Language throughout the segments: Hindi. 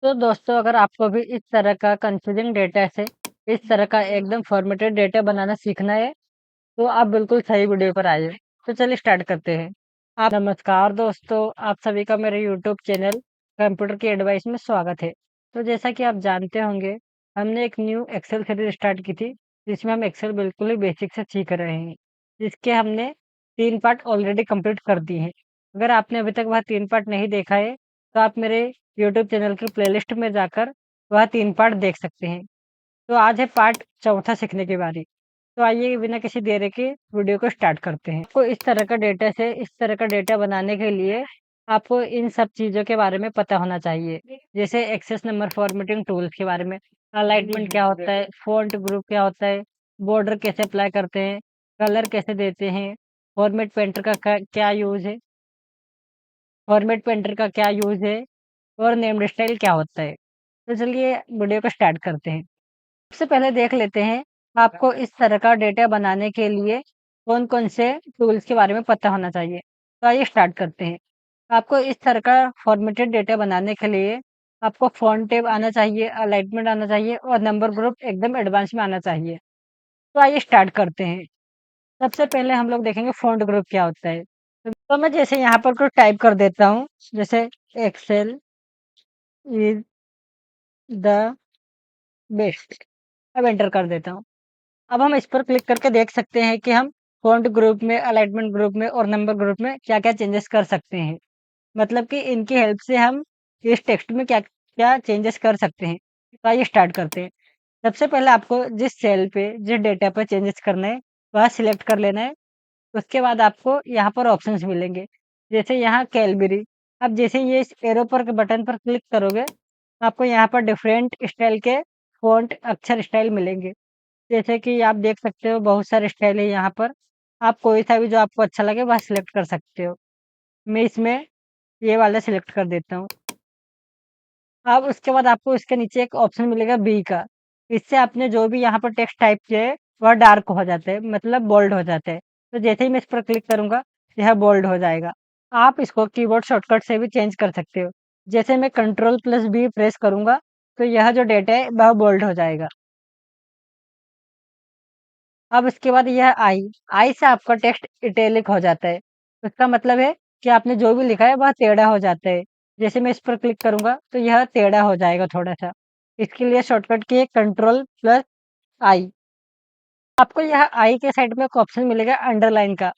तो दोस्तों अगर आपको भी इस तरह का कंफ्यूजिंग डेटा से इस तरह का एकदम फॉर्मेटेड डेटा बनाना सीखना है, तो आप बिल्कुल सही वीडियो पर आए हो। तो चलिए स्टार्ट करते हैं। आप नमस्कार दोस्तों, आप सभी का मेरे यूट्यूब चैनल कंप्यूटर की एडवाइस में स्वागत है। तो जैसा कि आप जानते होंगे, हमने एक न्यू एक्सेल सीरीज स्टार्ट की थी, जिसमें हम एक्सेल बिल्कुल ही बेसिक से सीख रहे हैं। जिसके हमने 3 पार्ट ऑलरेडी कंप्लीट कर दिए हैं। अगर आपने अभी तक वह 3 पार्ट नहीं देखा है, तो आप मेरे यूट्यूब चैनल की प्लेलिस्ट में जाकर वह 3 पार्ट देख सकते हैं। तो आज है पार्ट चौथा सीखने की बारी। तो आइए बिना किसी देरी के वीडियो को स्टार्ट करते हैं। आपको इस तरह का डेटा बनाने के लिए आपको इन सब चीज़ों के बारे में पता होना चाहिए। जैसे एक्सेस नंबर फॉर्मेटिंग टूल्स के बारे में, अलाइनमेंट क्या होता है, फ़ॉन्ट ग्रुप क्या होता है, बॉर्डर कैसे अप्लाई करते हैं, कलर कैसे देते हैं, फॉर्मेट पेंटर का क्या यूज़ है, फॉर्मेट पेंटर का क्या यूज़ है और नेम्ड स्टाइल क्या होता है। तो चलिए वीडियो को स्टार्ट करते हैं। सबसे पहले देख लेते हैं, आपको इस तरह का डेटा बनाने के लिए कौन-कौन से टूल्स के बारे में पता होना चाहिए। तो आइए स्टार्ट करते हैं। आपको इस तरह का फॉर्मेटेड डेटा बनाने के लिए आपको फ़ॉन्ट टैब आना चाहिए, अलाइनमेंट आना चाहिए और नंबर ग्रुप एकदम एडवांस में आना चाहिए। तो आइए स्टार्ट करते हैं। सबसे पहले हम लोग देखेंगे फ़ॉन्ट ग्रुप क्या होता है। तो मैं जैसे यहाँ पर कुछ टाइप कर देता हूँ, जैसे एक्सेल इज़ द बेस्ट। अब एंटर कर देता हूँ। अब हम इस पर क्लिक करके देख सकते हैं कि हम फ़ॉन्ट ग्रुप में, अलाइनमेंट ग्रुप में और नंबर ग्रुप में क्या-क्या चेंजेस कर सकते हैं। मतलब कि इनकी हेल्प से हम इस टेक्स्ट में क्या-क्या चेंजेस कर सकते हैं। तो आइए स्टार्ट करते हैं। सबसे पहले आपको जिस सेल पे, जिस डेटा पे चेंजेस करना है, वह सिलेक्ट कर लेना है। उसके बाद आपको यहाँ पर ऑप्शंस मिलेंगे। जैसे यहाँ कैलबरी, अब जैसे ये इस एरो पर के बटन पर क्लिक करोगे, आपको यहाँ पर डिफरेंट स्टाइल के फ़ॉन्ट अक्षर स्टाइल मिलेंगे। जैसे कि आप देख सकते हो बहुत सारे स्टाइल है यहाँ पर। आप कोई सा भी जो आपको अच्छा लगे वह सिलेक्ट कर सकते हो। मैं इसमें ये वाला सिलेक्ट कर देता हूँ। अब उसके बाद आपको इसके नीचे एक ऑप्शन मिलेगा बी का। इससे आपने जो भी यहाँ पर टेक्स्ट टाइप किया है वह डार्क हो जाता है, मतलब बोल्ड हो जाता है। तो जैसे ही मैं इस पर क्लिक करूँगा, यह बोल्ड हो जाएगा। आप इसको कीबोर्ड शॉर्टकट से भी चेंज कर सकते हो। जैसे मैं कंट्रोल प्लस बी प्रेस करूँगा, तो यह जो डेटा है वह बोल्ड हो जाएगा। अब इसके बाद यह आई से आपका टेक्स्ट इटैलिक हो जाता है। इसका मतलब है कि आपने जो भी लिखा है वह टेढ़ा हो जाता है। जैसे मैं इस पर क्लिक करूँगा तो यह टेढ़ा हो जाएगा थोड़ा-सा। इसके लिए शॉर्टकट की है कंट्रोल प्लस आई। आपको यह आई के साइड में एक ऑप्शन मिलेगा अंडरलाइन का।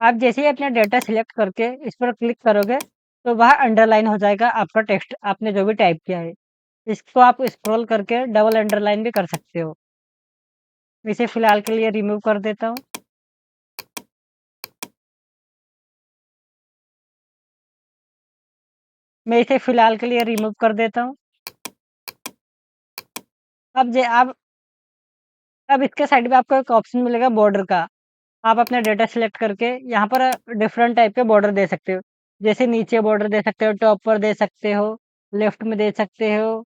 आप जैसे ही अपना डेटा सिलेक्ट करके इस पर क्लिक करोगे तो वह अंडरलाइन हो जाएगा आपका टेक्स्ट आपने जो भी टाइप किया है। इसको आप स्क्रॉल करके डबल अंडरलाइन भी कर सकते हो। इसे फिलहाल के लिए रिमूव कर देता हूँ। मैं इसे फिलहाल के लिए रिमूव कर देता हूँ। अब जे अब इसके साइड में आपको एक ऑप्शन मिलेगा बॉर्डर का। आप अपना डेटा सिलेक्ट करके यहाँ पर डिफरेंट टाइप के बॉर्डर दे सकते हो। जैसे नीचे बॉर्डर दे सकते हो, टॉप पर दे सकते हो, लेफ्ट में दे सकते हो,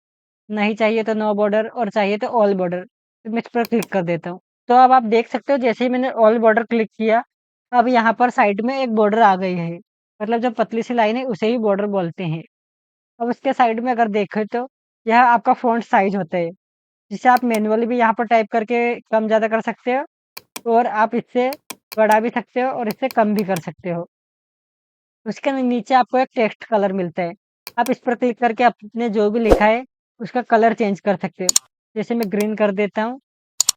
नहीं चाहिए तो नो बॉर्डर और चाहिए तो ऑल बॉर्डर। तो मैं इस पर क्लिक कर देता हूँ। तो अब आप देख सकते हो जैसे ही मैंने ऑल बॉर्डर क्लिक किया, अब यहाँ पर साइड में एक बॉर्डर आ गई है। मतलब जो पतली सी लाइन है उसे ही बॉर्डर बोलते हैं। अब उसके साइड में अगर देखें तो यह आपका फ़ॉन्ट साइज़ होता है, जिसे आप मैनुअली भी यहाँ पर टाइप करके कम-ज़्यादा कर सकते हो और आप इससे बढ़ा भी सकते हो और इससे कम भी कर सकते हो। उसके नीचे आपको एक टेक्स्ट कलर मिलता है। आप इस पर क्लिक करके आपने जो भी लिखा है, उसका कलर चेंज कर सकते हो। जैसे मैं ग्रीन कर देता हूँ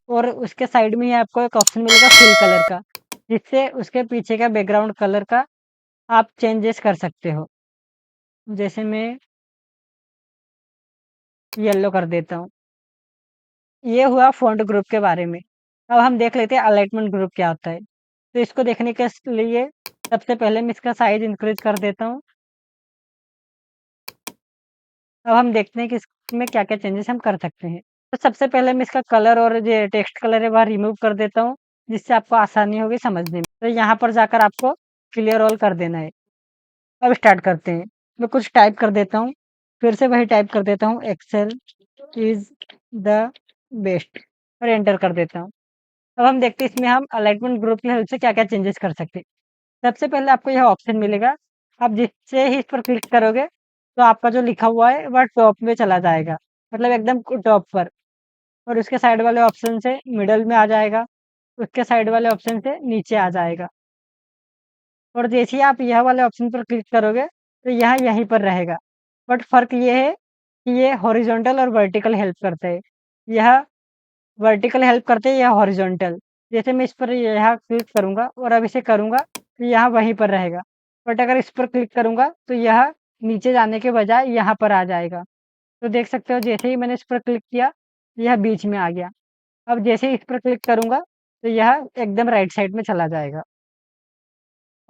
और उसके साइड में ही आपको एक ऑप्शन मिलेगा फिल कलर का, जिससे उसके पीछे का बैकग्राउंड कलर का आप चेंजेस कर सकते हो। जैसे मैं येलो कर देता हूँ। ये हुआ फ़ॉन्ट ग्रुप के बारे में। अब हम देख लेते हैं अलाइनमेंट ग्रुप क्या होता है। तो इसको देखने के लिए सबसे पहले मैं इसका साइज़ इंक्रीज़ कर देता हूँ। अब हम देखते हैं कि इसमें क्या-क्या चेंजेस हम कर सकते हैं। तो सबसे पहले मैं इसका कलर और जो टेक्स्ट कलर है वह रिमूव कर देता हूँ, जिससे आपको आसानी होगी समझने में। तो यहाँ पर जाकर आपको क्लियर ऑल कर देना है। अब स्टार्ट करते हैं। मैं कुछ टाइप कर देता हूँ, फिर से वही टाइप कर देता हूँ एक्सेल इज़ द बेस्ट और एंटर कर देता हूँ। अब हम देखते हैं इसमें हम अलाइनमेंट ग्रुप की हेल्प से क्या-क्या चेंजेस कर सकते हैं। सबसे पहले आपको यह ऑप्शन मिलेगा, आप जिससे ही इस पर क्लिक करोगे, तो आपका जो लिखा हुआ है वह टॉप में चला जाएगा, मतलब एकदम टॉप पर। और उसके साइड वाले ऑप्शन से मिडल में आ जाएगा, उसके साइड वाले ऑप्शन से नीचे आ जाएगा। और जैसे ही आप यह वाले ऑप्शन पर क्लिक करोगे तो यह यहीं पर रहेगा। बट फ़र्क ये है कि ये हॉरिजॉन्टल और वर्टिकल हेल्प करते हैं। यह वर्टिकल हेल्प करते हैं या हॉरिजॉन्टल। जैसे मैं इस पर यहाँ क्लिक करूँगा और अब इसे करूँगा तो यह वहीं पर रहेगा। बट अगर इस पर क्लिक करूँगा तो यह नीचे जाने के बजाय यहाँ पर आ जाएगा। तो देख सकते हो जैसे ही मैंने इस पर क्लिक किया, यह बीच में आ गया। अब जैसे ही इस पर क्लिक करूँगा तो यह एकदम राइट साइड में चला जाएगा।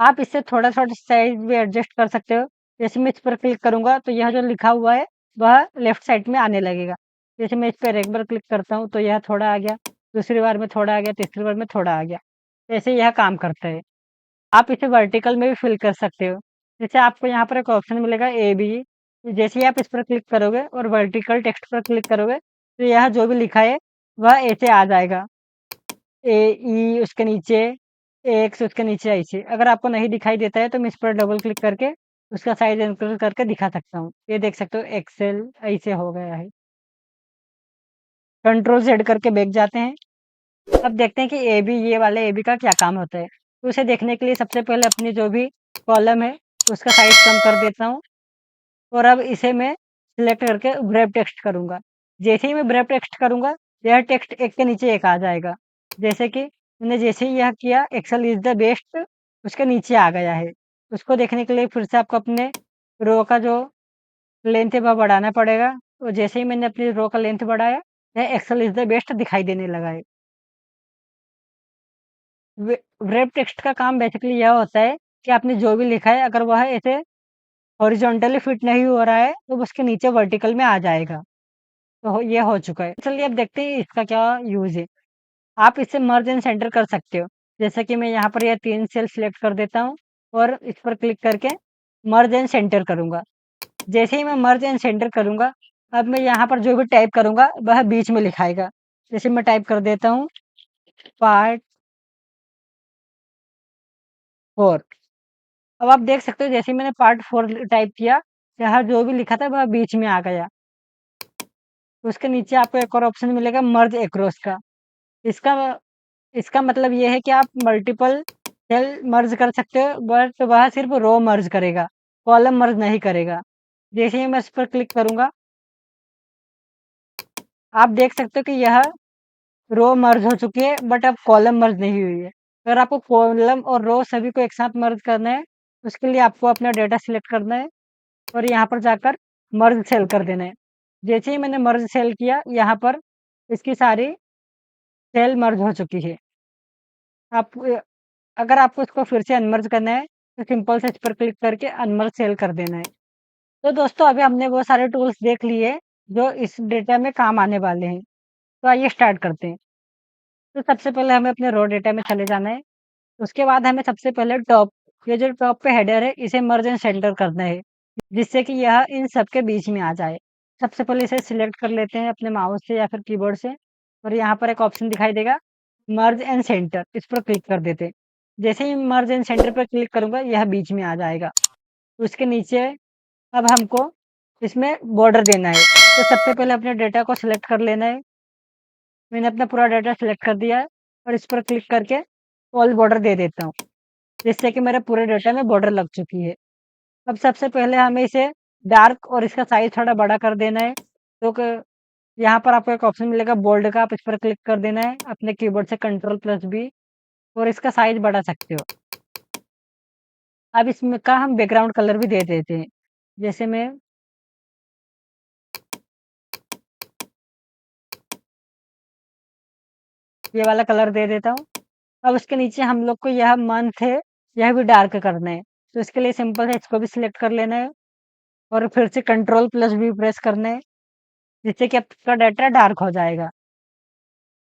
आप इससे थोड़ा-थोड़ा साइज़ भी एडजस्ट कर सकते हो। जैसे मैं इस पर क्लिक करूँगा तो यह जो लिखा हुआ है वह लेफ्ट साइड में आने लगेगा। जैसे मैं इस पर एक बार क्लिक करता हूँ तो यह थोड़ा आ गया, दूसरी बार में थोड़ा आ गया, तीसरी बार में थोड़ा आ गया। ऐसे यह काम करता है। आप इसे वर्टिकल में भी फिल कर सकते हो। जैसे आपको यहाँ पर एक ऑप्शन मिलेगा ए-बी, जैसे ही आप इस पर क्लिक करोगे और वर्टिकल टेक्स्ट पर क्लिक करोगे तो यह जो भी लिखा है वह ऐसे आ जाएगा। ए, ई उसके नीचे, एक्स उसके नीचे ऐसे। अगर आपको नहीं दिखाई देता है तो मैं इस पर डबल क्लिक करके उसका साइज़ इंक्रीज़ करके दिखा सकता हूँ। ये देख सकते हो एक्सेल ऐसे हो गया है। कंट्रोल ज़ेड करके बैक जाते हैं। अब देखते हैं कि एबी ये वाले एबी का क्या काम होता है। तो उसे देखने के लिए सबसे पहले अपनी जो भी कॉलम है उसका साइज़ कम कर देता हूँ और अब इसे मैं सिलेक्ट करके ब्रेव टेक्स्ट करूँगा। जैसे ही मैं ब्रेव टेक्स्ट करूँगा, यह टेक्स्ट एक के नीचे एक आ जाएगा। जैसे कि मैंने जैसे ही यह किया एक्सेल इज़ द बेस्ट उसके नीचे आ गया है। उसको देखने के लिए फिर से आपको अपने रो का जो लेंथ है वह बढ़ाना पड़ेगा और जैसे ही मैंने अपनी रो का लेंथ बढ़ाया, यह एक्सेल इज़ द बेस्ट दिखाई देने लगा है। वे ब्रेव टेक्स्ट का काम बेसिकली यह होता है कि आपने जो भी लिखा है अगर वह ऐसे हॉरिजॉन्टली फिट नहीं हो रहा है, तो उसके नीचे वर्टिकल में आ जाएगा। तो ये हो चुका है। चलिए अब देखते हैं इसका क्या यूज़ है। आप इसे मर्ज एंड सेंटर कर सकते हो। जैसे कि मैं यहाँ पर यह 3 सेल सिलेक्ट कर देता हूँ और इस पर क्लिक करके मर्ज एंड सेंटर करूँगा। जैसे ही मैं मर्ज एंड सेंटर करूँगा, अब मैं यहाँ पर जो भी टाइप करूँगा वह बीच में लिखाएगा। जैसे मैं टाइप कर देता हूँ पार्ट 4। अब आप देख सकते हो जैसे ही मैंने पार्ट 4 टाइप किया, यहाँ जो भी लिखा था वह बीच में आ गया। उसके नीचे आपको एक और ऑप्शन मिलेगा मर्ज एक्रॉस का। इसका इसका मतलब ये है कि आप मल्टीपल सेल मर्ज कर सकते हो बट वह सिर्फ रो मर्ज करेगा, कॉलम मर्ज नहीं करेगा। जैसे ही मैं इस पर क्लिक करूँगा, आप देख सकते हो कि यह रो मर्ज हो चुकी है बट अब कॉलम मर्ज नहीं हुई है। अगर आपको कॉलम और रो सभी को एक साथ मर्ज करना है, उसके लिए आपको अपना डेटा सिलेक्ट करना है और यहाँ पर जाकर मर्ज सेल कर देना है। जैसे ही मैंने मर्ज सेल किया, यहाँ पर इसकी सारी सेल मर्ज हो चुकी है। आप अगर आपको इसको फिर से अनमर्ज करना है, तो सिंपल से इस पर क्लिक करके अनमर्ज सेल कर देना है। तो दोस्तों अभी हमने वो सारे टूल्स देख लिए, जो इस डेटा में काम आने वाले हैं। तो आइए स्टार्ट करते हैं। तो सबसे पहले हमें अपने रो डेटा में चले जाना है। उसके बाद हमें सबसे पहले टॉप ये जो टॉप पे हेडर है, इसे मर्ज एंड सेंटर करना है, जिससे कि यह इन सब के बीच में आ जाए। सबसे पहले इसे सिलेक्ट कर लेते हैं अपने माउस से या फिर कीबोर्ड से और यहाँ पर एक ऑप्शन दिखाई देगा मर्ज एंड सेंटर, इस पर क्लिक कर देते हैं। जैसे ही मर्ज एंड सेंटर पर क्लिक करूँगा, यह बीच में आ जाएगा। उसके नीचे अब हमको इसमें बॉर्डर देना है। तो सबसे पहले अपने डेटा को सिलेक्ट कर लेना है। मैंने अपना पूरा डेटा सिलेक्ट कर दिया है और इस पर क्लिक करके ऑल बॉर्डर दे देता हूँ, जिससे कि मेरे पूरे डेटा में बॉर्डर लग चुकी है। अब सबसे पहले हमें इसे डार्क और इसका साइज़ थोड़ा बड़ा कर देना है। तो क यहाँ पर आपको एक ऑप्शन मिलेगा बोल्ड का, आप इस पर क्लिक कर देना है। अपने कीबोर्ड से कंट्रोल प्लस बी और इसका साइज़ बढ़ा सकते हो। अब इसमें का हम बैकग्राउंड कलर भी दे देते हैं। जैसे मैं ये वाला कलर दे देता हूँ। अब उसके नीचे हम लोग को यह मंथ है, यह भी डार्क करना है। तो इसके लिए सिंपल है इसको भी सिलेक्ट कर लेना है और फिर से कंट्रोल प्लस वी प्रेस करना है, जिससे कि आपका डाटा डार्क हो जाएगा।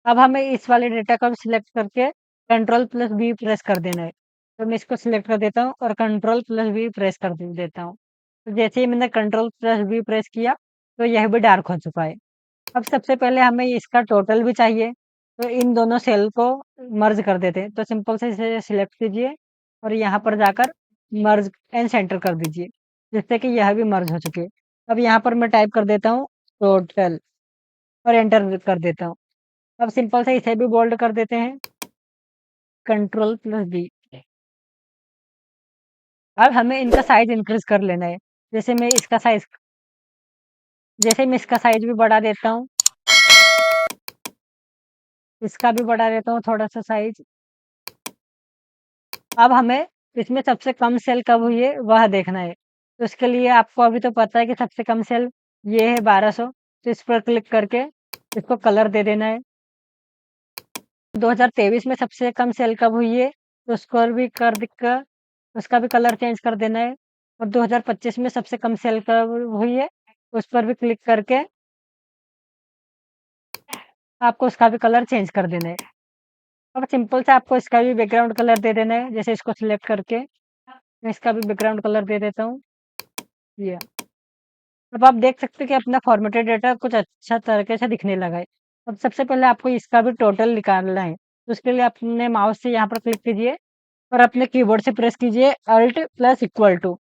अब हमें इस वाले डेटा को भी सिलेक्ट करके कंट्रोल प्लस वी प्रेस कर देना है। तो मैं इसको सिलेक्ट कर देता हूँ और कंट्रोल प्लस वी प्रेस कर देता हूँ। तो जैसे ही मैंने कंट्रोल प्लस वी प्रेस किया, तो यह भी डार्क हो चुका है। अब सबसे पहले हमें इसका टोटल भी चाहिए, तो इन दोनों सेल को मर्ज कर देते हैं। तो सिंपल से इसे सिलेक्ट कीजिए और यहाँ पर जाकर मर्ज एंड सेंटर कर दीजिए। जिससे कि यह भी मर्ज हो चुकी है। अब यहाँ पर मैं टाइप कर देता हूँ टोटल और एंटर कर देता हूँ। अब सिंपल से इसे भी बोल्ड कर देते हैं, Ctrl+V। अब हमें इनका साइज़ इंक्रीज़ कर लेना है। जैसे मैं इसका साइज़ भी बढ़ा देता हूँ, इसका भी बढ़ा देता हूँ थोड़ा-सा साइज़। अब हमें इसमें सबसे कम सेल कब हुई है, वह देखना है। तो इसके लिए आपको अभी तो पता है कि सबसे कम सेल ये है 1200, तो इस पर क्लिक करके इसको कलर दे देना है। 2023 में सबसे कम सेल कब हुई है, तो उसको भी कर दिख कर उसका भी कलर चेंज कर देना है। और 2025 में सबसे कम सेल कब हुई है, उस पर भी क्लिक करके आपको उसका भी कलर चेंज कर देना है। अब सिंपल से आपको इसका भी बैकग्राउंड कलर दे देना है, जैसे इसको सिलेक्ट करके मैं इसका भी बैकग्राउंड कलर दे देता हूँ, ये। अब आप देख सकते हैं कि अपना फॉर्मेटेड डेटा कुछ अच्छा तरीके से दिखने लगा है। अब सबसे पहले आपको इसका भी टोटल निकालना है, तो उसके लिए अपने माउस से यहाँ पर क्लिक कीजिए और अपने कीबोर्ड से प्रेस कीजिए अल्ट प्लस इक्वल टू।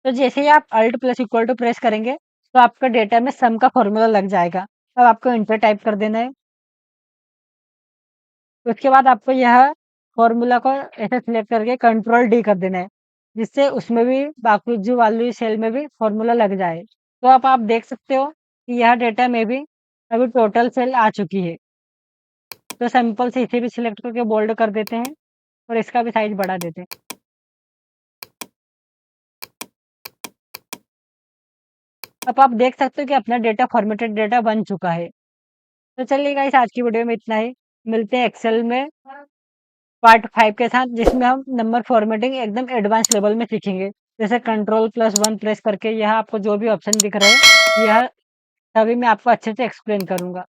तो जैसे ही आप alt plus equal to press करेंगे, तो आपका डेटा में सम का फॉर्मूला लग जाएगा। अब आपको एंटर टाइप कर देना है। उसके बाद आपको यह फॉर्मूला को ऐसे सिलेक्ट करके कंट्रोल डी कर देना है, जिससे उसमें भी बाजू वाली सेल में भी फॉर्मूला लग जाए। तो अब आप देख सकते हो कि यह डेटा में भी अभी टोटल सेल आ चुकी है। तो सिंपल से इसे भी सिलेक्ट करके बोल्ड कर देते हैं और इसका भी साइज बढ़ा देते हैं। अब आप देख सकते हो कि अपना डेटा फॉर्मेटेड डेटा बन चुका है। तो चलिए गाइस, आज की वीडियो में इतना ही। मिलते हैं एक्सेल में पार्ट 5 के साथ, जिसमें हम नंबर फॉर्मेटिंग एकदम एडवांस लेवल में सीखेंगे। जैसे Ctrl+1 प्रेस करके यह आपको जो भी ऑप्शन दिख रहे हैं, यह सभी मैं आपको अच्छे से एक्सप्लेन करूँगा।